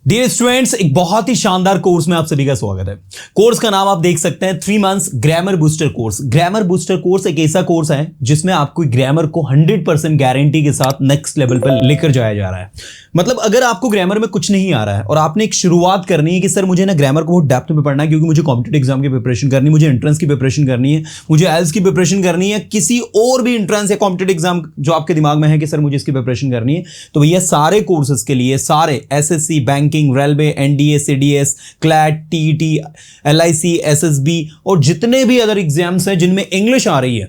Dear students, एक बहुत ही शानदार कोर्स में आप सभी का स्वागत है। कोर्स का नाम आप देख सकते हैं 3 months grammar booster course. Grammar booster course एक ऐसा कोर्स है जिसमें आपको ग्रामर को 100% गारंटी के साथ नेक्स्ट लेवल पर लेकर जाया जा रहा है। मतलब अगर आपको ग्रामर में कुछ नहीं आ रहा है और आपने एक शुरुआत करनी है कि सर मुझे ना ग्रामर को बहुत डेप्थ में पढ़ना है क्योंकि मुझे कॉम्पिटिटिव एग्जाम की प्रिपरेशन करनी है, मुझे एंट्रेंस की प्रिपरेशन करनी है, मुझे आईएलटीएस की प्रिपरेशन करनी है, किसी और भी एंट्रेंस या कॉम्पिटिटिव एग्जाम जो आपके दिमाग में है कि सर मुझे इसकी प्रिपरेशन करनी है, तो भैया सारे कोर्सेज के लिए सारे SSC, banking, railway, NDA, CDS, CLAT, TET, LIC, SSB और जितने भी अदर एग्जाम्स हैं जिनमें इंग्लिश आ रही है।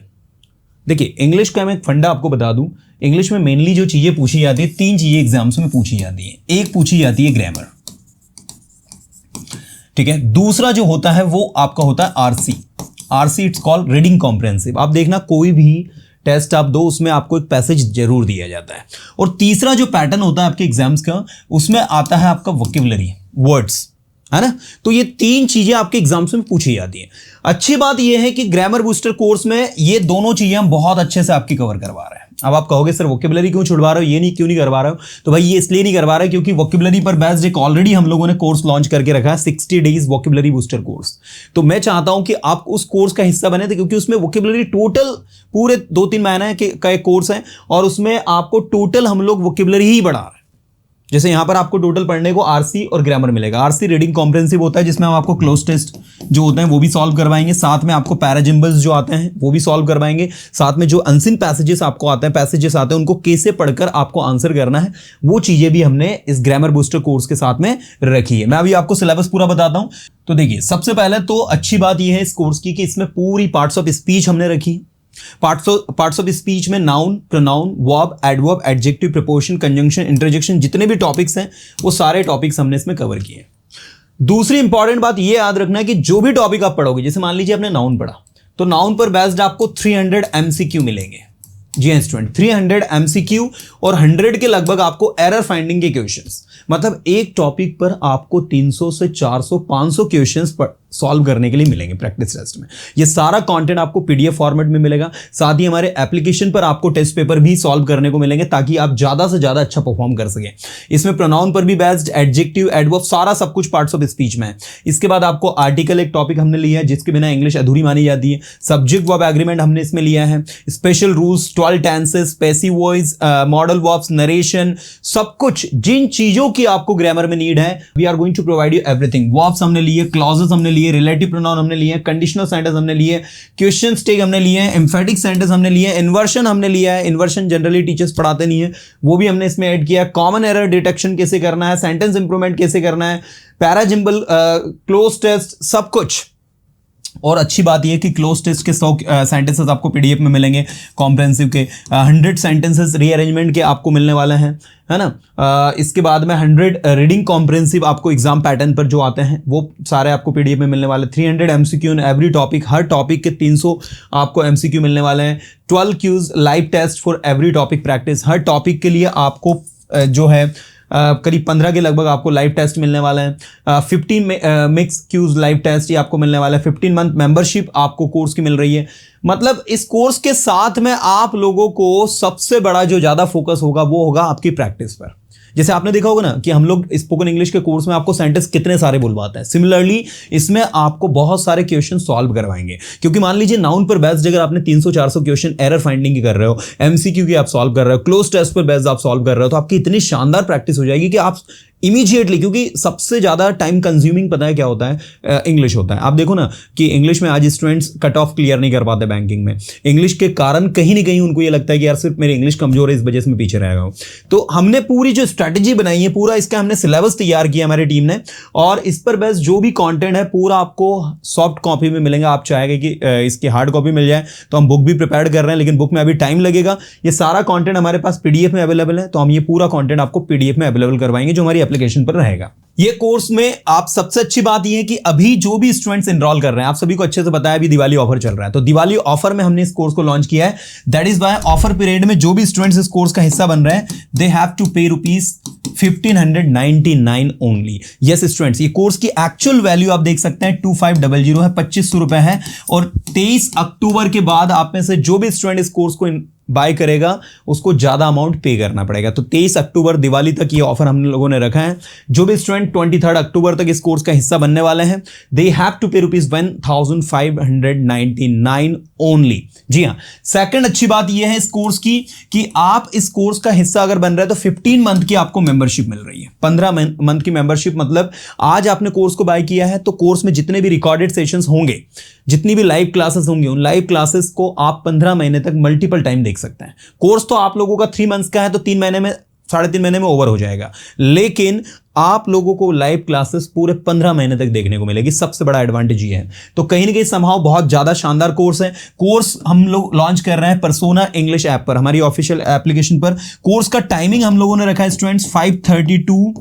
देखिए इंग्लिश का मैं एक फंडा आपको बता दूं, इंग्लिश में मेनली जो चीजें पूछी जाती है 3 चीजें एग्जाम्स में पूछी जाती है। एक पूछी जाती है ग्रामर, ठीक है। दूसरा जो होता है वो आपका होता है RC, it's called reading comprehensive. आप देखना कोई भी टेस्ट आप दो उसमें आपको एक पैसेज जरूर दिया जाता है। और तीसरा जो पैटर्न होता है आपके एग्जाम्स का उसमें आता है आपका वोकैबुलरी, वर्ड्स, है ना। तो ये 3 चीजें आपके एग्जाम्स में पूछी जाती हैं। अच्छी बात यह है कि ग्रामर बूस्टर कोर्स में ये दोनों चीजें हम बहुत अच्छे से आपकी कवर करवा रहे हैं। अब आप कहोगे सर वोकैबुलरी क्यों छुड़वा रहे हो, ये नहीं क्यों नहीं करवा रहे हो, तो भाई ये इसलिए नहीं करवा रहे क्योंकि वोकैबुलरी पर बेस्ड एक ऑलरेडी हम लोगों ने कोर्स लॉन्च करके रखा है 60 डेज वोकैबुलरी बूस्टर कोर्स। तो मैं चाहता हूं कि आप उस कोर्स का हिस्सा बने थे क्योंकि उसमें वोकैबुलरी टोटल पूरे 2-3 महीने का एक कोर्स है और उसमें आपको टोटल हम लोग वोकैबुलरी ही बढ़ा रहे हैं। जैसे यहां पर आपको टोटल पढ़ने को आरसी और ग्रामर मिलेगा। आरसी रीडिंग कॉम्प्रिहेंसिव होता है जिसमें हम आपको क्लोज टेस्ट जो होते हैं वो भी सॉल्व करवाएंगे, साथ में आपको पैराजिम्बल्स जो आते हैं वो भी सॉल्व करवाएंगे, साथ में जो अनसीन पैसेजेस आपको आते हैं, पैसेजेस आते हैं उनको कैसे पढ़कर आपको आंसर करना है वो चीजें भी हमने इस ग्रामर बूस्टर कोर्स के साथ में रखी है। मैं अभी आपको सिलेबस पूरा बताता हूं। तो देखिए सबसे पहले तो अच्छी बात यह है इस कोर्स की कि इसमें पूरी पार्ट्स ऑफ स्पीच हमने रखी। पार्ट्स ऑफ स्पीच में noun, pronoun, verb, adverb, adjective, preposition, conjunction, interjection, जितने भी टॉपिक्स हैं वो सारे टॉपिक्स हमने इसमें कवर किए। दूसरी इंपॉर्टेंट बात ये याद रखना है कि जो भी टॉपिक आप पढ़ोगे, जैसे मान लीजिए आपने नाउन पढ़ा तो नाउन पर बेस्ड आपको 300 एमसीक्यू मिलेंगे। जी हाँ स्टूडेंट, 300 एमसीक्यू और 100 के लगभग आपको एरर फाइंडिंग के क्वेश्चंस। मतलब एक टॉपिक पर आपको 300 से 400 500 क्वेश्चंस सॉल्व करने के लिए मिलेंगे प्रैक्टिस टेस्ट में। ये सारा कंटेंट आपको पीडीएफ फॉर्मेट में मिलेगा। साथ ही हमारे एप्लीकेशन पर आपको टेस्ट पेपर भी सॉल्व करने को मिलेंगे ताकि आप ज्यादा से ज्यादा अच्छा परफॉर्म कर सकें। इसमें प्रोनाउन पर भी बेस्ड, एडजेक्टिव, एडवर्ब, सारा सब कुछ पार्ट्स ऑफ स्पीच में है। इसके बाद आपको आर्टिकल एक टॉपिक हमने लिया है जिसके बिना इंग्लिश अधूरी मानी जाती है। सब्जेक्ट वर्ब एग्रीमेंट हमने इसमें लिया है। Special rules, 12 tenses, passive voice, modal verbs, narration, सब कुछ जिन चीजों की आपको ग्रामर में नीड है we are going to provide you everything. Verbs हमने लिए, क्लॉजेस हमने लिए, रिलेटिव प्रोनाउन हमने लिए, कंडीशनल सेंटेंस हमने लिए, क्वेश्चन स्टेग हमने लिए, एम्फेटिक सेंटेंस हमने लिए, इन्वर्शन हमने लिया है। इन्वर्शन जनरली टीचर्स पढ़ाते नहीं है, वो भी हमने इसमें ऐड किया। कॉमन एरर डिटेक्शन कैसे करना है, सेंटेंस इंप्रूवमेंट कैसे करना है, पैराजिम्बल, क्लोज टेस्ट, सब कुछ। और अच्छी बात यह कि क्लोज टेस्ट के 100 सेंटेंसेस आपको पीडीएफ में मिलेंगे, कॉम्प्रिहेंसिव के 100 सेंटेंसेस रीअरेंजमेंट के आपको मिलने वाले हैं, है ना। इसके बाद में 100 रीडिंग कॉम्प्रिहेंसिव आपको एग्जाम पैटर्न पर जो आते हैं वो सारे आपको पीडीएफ में मिलने वाले। 300 एमसीक्यू इन एवरी टॉपिक, हर टॉपिक के 300 आपको एमसीक्यू मिलने वाले हैं। 12 quizzes live test for every topic practice, हर टॉपिक के लिए आपको जो है करीब 15 के लगभग आपको लाइव टेस्ट मिलने वाला है। 15 मिक्स क्यूज लाइव टेस्ट ये आपको मिलने वाला है। 15 मंथ मेंबरशिप आपको कोर्स की मिल रही है। मतलब इस कोर्स के साथ में आप लोगों को सबसे बड़ा जो ज्यादा फोकस होगा वो होगा आपकी प्रैक्टिस पर। जैसे आपने देखा होगा ना कि हम लोग स्पोकन इंग्लिश के कोर्स में आपको सेंटेंस कितने सारे बुलवाते हैं, सिमिलरली इसमें आपको बहुत सारे क्वेश्चन सॉल्व करवाएंगे। क्योंकि मान लीजिए नाउन पर बेस्ड अगर आपने 300-400 क्वेश्चन एरर फाइंडिंग की कर रहे हो, एमसीक्यू की आप सॉल्व कर रहे हो, क्लोज टेस्ट पर बेस्ड आप सॉल्व कर रहे हो, तो आपकी इतनी शानदार प्रैक्टिस हो जाएगी कि आप इमीडिएटली, क्योंकि सबसे ज्यादा टाइम कंज्यूमिंग पता है क्या होता है, इंग्लिश होता है। आप देखो ना कि इंग्लिश में आज स्टूडेंट्स कट ऑफ क्लियर नहीं कर पाते बैंकिंग में, इंग्लिश के कारण कहीं ना कहीं उनको ये लगता है कि यार सिर्फ मेरी इंग्लिश कमजोर है इस वजह से मैं पीछे रह गया हूं। तो हमने पूरी जो स्ट्रैटेजी बनाई है, पूरा इसका हमने सिलेबस तैयार किया हमारी टीम ने, और इस पर बेस्ड जो भी कॉन्टेंट है पूरा आपको सॉफ्ट कॉपी में मिलेगा। आप चाहेंगे कि इसकी हार्ड कॉपी मिल जाए तो हम बुक भी प्रिपेयर कर रहे हैं, लेकिन बुक में अभी टाइम लगेगा। ये सारा कॉन्टेंट हमारे पास पीडीएफ में अवेलेबल है, तो हम ये पूरा कॉन्टेंट आपको पीडीएफ में अवेलेबल करवाएंगे जो हमारी एप्लीकेशन पर रहेगा। ये कोर्स में आप सबसे अच्छी बात यह है कि अभी जो भी स्टूडेंट्स एनरोल कर रहे हैं, आप सभी को अच्छे से पता है अभी दिवाली ऑफर चल रहा है, तो दिवाली ऑफर में हमने इस कोर्स को लॉन्च किया है। That is why offer period में जो भी स्टूडेंट्स इस कोर्स का हिस्सा बन रहे हैं दे हैव टू पे ₹1599 ओनली। यस स्टूडेंट्स, ये कोर्स की एक्चुअल वैल्यू आप देख सकते हैं 2500 है, 2500 रुपए है। और 23 अक्टूबर के बाद आप में से जो भी स्टूडेंट इस कोर्स को बाय करेगा उसको ज्यादा अमाउंट पे करना पड़ेगा। तो 23 अक्टूबर दिवाली तक ये ऑफर हम लोगों ने रखा है। जो भी स्टूडेंट 23 अक्टूबर तक इस कोर्स का हिस्सा बनने वाले हैं, दे हैव टू पे ₹1599 ओनली। जी हाँ, सेकंड अच्छी बात यह है इस कोर्स की कि आप इस कोर्स का हिस्सा अगर बन रहे हैं तो 15 मंथ की आपको मेंबरशिप मिल रही है। 15 मंथ की मेंबरशिप मतलब आज आपने कोर्स को बाय किया है तो कोर्स में जितने भी रिकॉर्डेड सेशंस होंगे, जितनी भी लाइव क्लासेस होंगी, उन लाइव क्लासेस को आप 15 महीने तक मल्टीपल टाइम देख सकते हैं। कोर्स तो आप लोगों का 3 मंथ्स का है तो 3 महीने में, 3.5 महीने में ओवर हो जाएगा, लेकिन आप लोगों को लाइव क्लासेस पूरे 15 महीने तक देखने को मिलेगी। सबसे बड़ा एडवांटेज ये है। तो कहीं ना कहीं समहाउ बहुत ज्यादा शानदार कोर्स है। कोर्स हम लोग लॉन्च कर रहे हैं पर्सोना इंग्लिश ऐप पर, हमारी ऑफिशियल एप्लीकेशन पर। कोर्स का टाइमिंग हम लोगों ने रखा है स्टूडेंट्स 5:30 टू,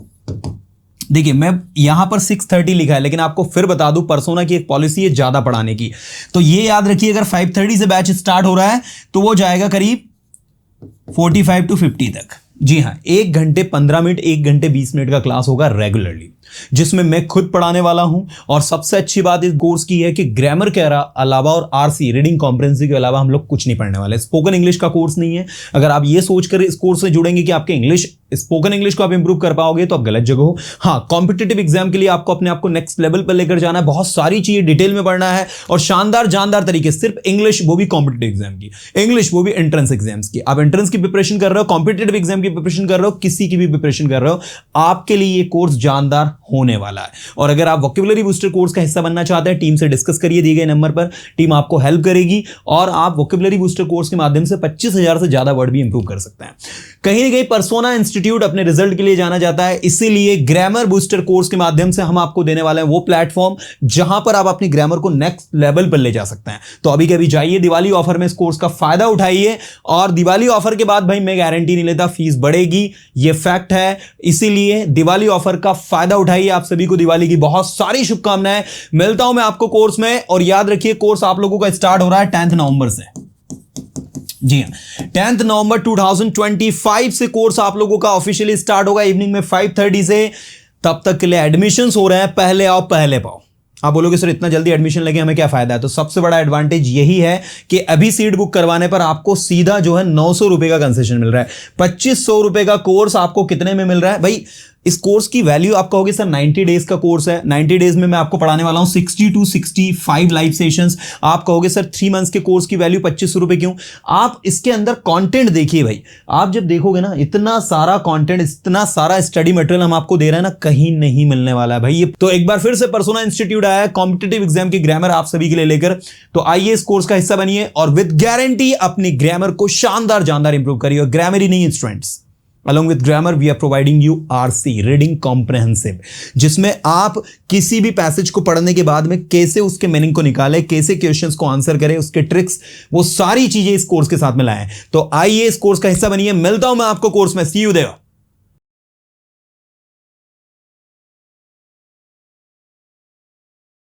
देखिए मैं यहां पर 6:30 लिखा है, लेकिन आपको फिर बता दूं पर्सोना की एक पॉलिसी है ज्यादा पढ़ाने की। तो ये याद रखिए अगर 5:30 से बैच स्टार्ट हो रहा है तो वो जाएगा करीब 45 टू 50 तक। जी हाँ, 1 घंटे 15 मिनट, 1 घंटे 20 मिनट का क्लास होगा रेगुलरली, जिसमें मैं खुद पढ़ाने वाला हूं। और सबसे अच्छी बात इस कोर्स की है कि ग्रामर के अलावा और आरसी रीडिंग कॉम्प्रिहेंसिव के अलावा हम लोग कुछ नहीं पढ़ने वाले। स्पोकन इंग्लिश का कोर्स नहीं है। अगर आप ये सोचकर इस कोर्स से जुड़ेंगे कि आपके स्पोकन इंग्लिश को आप इंप्रूव कर पाओगे तो आप गलत जगह हो। हाँ, कॉम्पिटिटिव एग्जाम के लिए आपको अपने आप को नेक्स्ट लेवल पर लेकर जाना है, बहुत सारी चीजें डिटेल में पढ़ना है और शानदार जानदार तरीके, सिर्फ इंग्लिश, वो भी कॉम्पिटिटिव एग्जाम की इंग्लिश, वो भी एंट्रेंस एग्जाम्स की। आप एंट्रेंस की प्रिपरेशन कर रहे हो, कॉम्पिटिटिव एग्जाम की प्रिपरेशन कर रहे हो, किसी की भी प्रिपरेशन कर रहे हो, आपके लिए ये कोर्स जानदार होने वाला है। और अगर आप वोकैबुलरी बूस्टर कोर्स का हिस्सा बनना चाहते हैं, टीम से डिस्कस करिए दिए गए नंबर पर, टीम आपको हेल्प करेगी और आप वोकैबुलरी बूस्टर कोर्स के माध्यम से 25,000 से ज्यादा वर्ड भी इंप्रूव कर सकते हैं। कहीं ना कहीं पर्सोना इंस्टीट्यूट अपने रिजल्ट के लिए जाना जाता है, इसीलिए ग्रामर बूस्टर कोर्स के माध्यम से हम आपको देने वाले हैं वो प्लेटफॉर्म जहां पर आप अपनी ग्रामर को नेक्स्ट लेवल पर ले जा सकते हैं। तो अभी के अभी जाइए, दिवाली ऑफर में इस कोर्स का फायदा उठाइए। और दिवाली ऑफर के बाद भाई मैं गारंटी नहीं लेता फीस बढ़ेगी, ये फैक्ट है, इसीलिए दिवाली ऑफर का फायदा उठाइए। आप सभी को दिवाली की बहुत सारी शुभकामनाएं। मिलता हूं मैं आपको कोर्स में, और याद रखिए कोर्स आप लोगों का स्टार्ट हो रहा है 10 नवंबर से। जी हाँ, 10 नवंबर 2025 से कोर्स आप लोगों का ऑफिशियली स्टार्ट होगा इवनिंग में 5:30 से। तब तक के लिए एडमिशंस हो रहे हैं, पहले आओ पहले पाओ। आप बोलोगे सर इतना जल्दी एडमिशन लगे हमें क्या फायदा है? तो सबसे बड़ा एडवांटेज यही है कि अभी सीट बुक करवाने पर आपको सीधा जो है 900 रुपए का कंसेशन मिल रहा है। 2500 रुपए का कोर्स आपको कितने में मिल रहा है भाई? इस कोर्स की वैल्यू आपका होगी सर 90 डेज का कोर्स है, 90 डेज में मैं आपको पढ़ाने वाला हूं 60 टू 65 लाइव सेशंस। आप कहोगे सर 3 मंथ्स के कोर्स की वैल्यू 2500 रुपए क्यों? आप इसके अंदर कंटेंट देखिए भाई, आप जब देखोगे ना इतना सारा कंटेंट, इतना सारा स्टडी मटेरियल हम आपको दे रहे हैं ना, कहीं नहीं मिलने वाला है भाई ये। तो एक बार फिर से पर्सोना इंस्टीट्यूट आया है कॉम्पिटिटिव एग्जाम की ग्रामर आप सभी के लिए लेकर। तो आइए इस कोर्स का हिस्सा बनिए और विद गारंटी अपनी ग्रामर को शानदार जानदार इंप्रूव करिए। ग्रामर ही नहीं students, Along with grammar, we are providing you RC, Reading Comprehensive, जिसमें आप किसी भी पैसेज को पढ़ने के बाद में कैसे उसके मीनिंग को निकालें, कैसे क्वेश्चंस को आंसर करें, उसके ट्रिक्स, वो सारी चीजें इस कोर्स के साथ में लाएं। तो आइए इस कोर्स का हिस्सा बनिए। मिलता हूं मैं आपको कोर्स में। सी यू देयर।